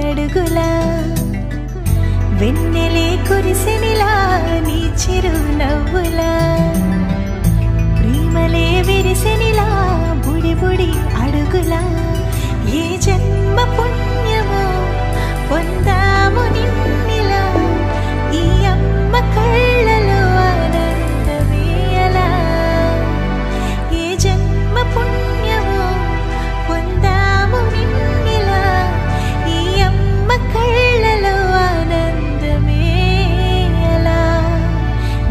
అడుగులా వెన్నెలే కురిసెనిలా నీ చిరు నవ్వులా ప్రేమలే విరిసెనిలా బుడి బుడి అడుగులా ఏ జన్మ పుణ్యమో పొందాము నిన్నిలా ఈ అమ్మ కళ్ళలో ఆనందమే అలా ఏ జన్మ పుణ్యమో పొందాము నిన్నిలా ఈ అమ్మ కళ్ళలో ఆనందమే అలా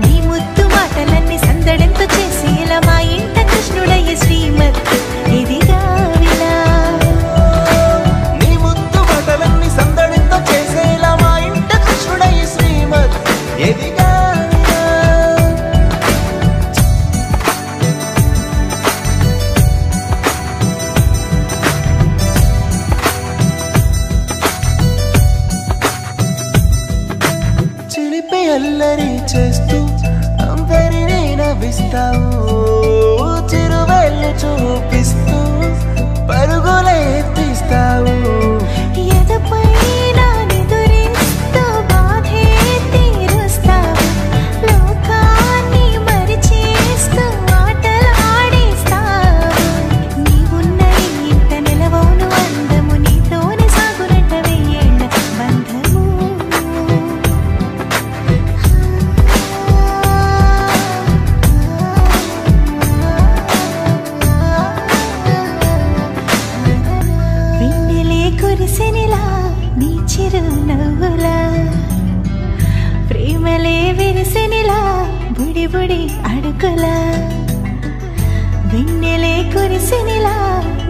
నీ ముద్దు మాటలన్నీ సందడెంతో చేసి ఇలా మా ఇంట కృష్ణుడయ్య శ్రీమత్ ఇదిగా విలా చిలిపి అల్లరి చేస్తూ అందరినీ నవ్విస్తావు చిరువేళ్ళు చూపిస్తూ పరుగులే తీస్తావు ప్రేమలే విరిసెనిలా బుడి బుడి అడుగులా వెన్నెలే కురిసెనిలా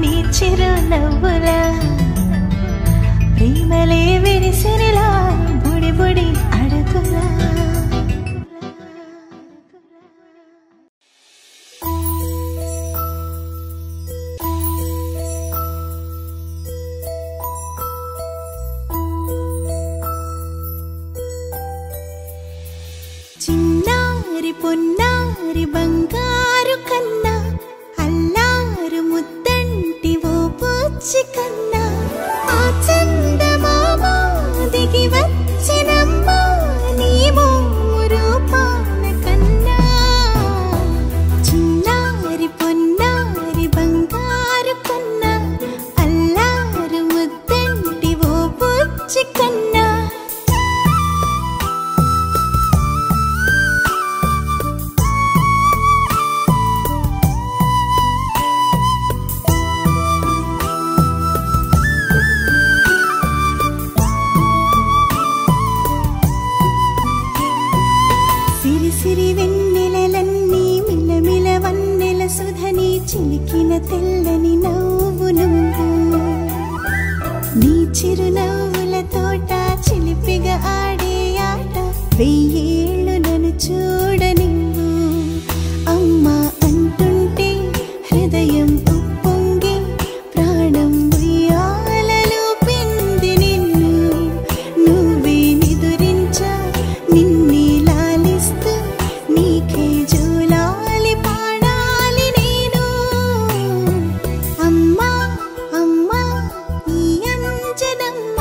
నీ చిరు నవ్వులా ప్రేమలే విరిసెనిలా బుడి బుడి అడుగులా చిన్నారి పొన్నారి బంగారు కన్నా అల్లారు ముద్దంటి ఓ పూచి కన్నా ఆ చందమామ దిగి వచ్చినమ్మా నీ మోము రూపాన కన్నా చిన్నారి పొన్నారి బంగారు కన్నా అల్లారు ముద్దంటి ఓ పూచి కన్నా సిరి వెన్నెలలన్నీ మిలమిల వన్నెల సుధని చిలికిన తెల్లని నవ్వు నువ్వు నీ చిరునవ్వుల తోట చిలిపిగా ఆడే ఆట వెయ్యేళ్ళు నన్ను చూడనివ్వు అమ్మా అంటుంటే హృదయం ఉప్పొంగి ప్రాణం ఉయ్యాలలో పిండి నిన్ను నువ్వే నిదురించా నిన్నే నీకే జూలాలి పాడాలి నేను అమ్మా అమ్మా ఈ అంజనమ్మ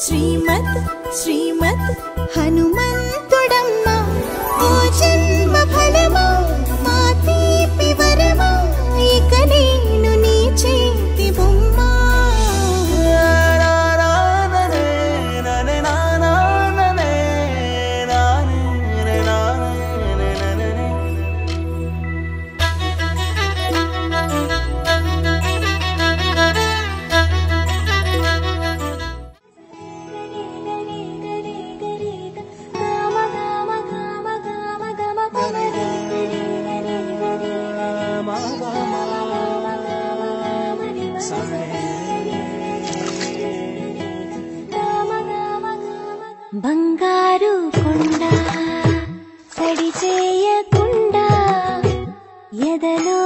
శ్రీమత్ శ్రీమత్ హనుమంతుడమ్మ ఓ జన్మ ఫలమా మా తీపి వరమా ఇక నేను నీ చేతి బొమ్మ బంగారు కొండ సడి చేయకుండా ఎదలో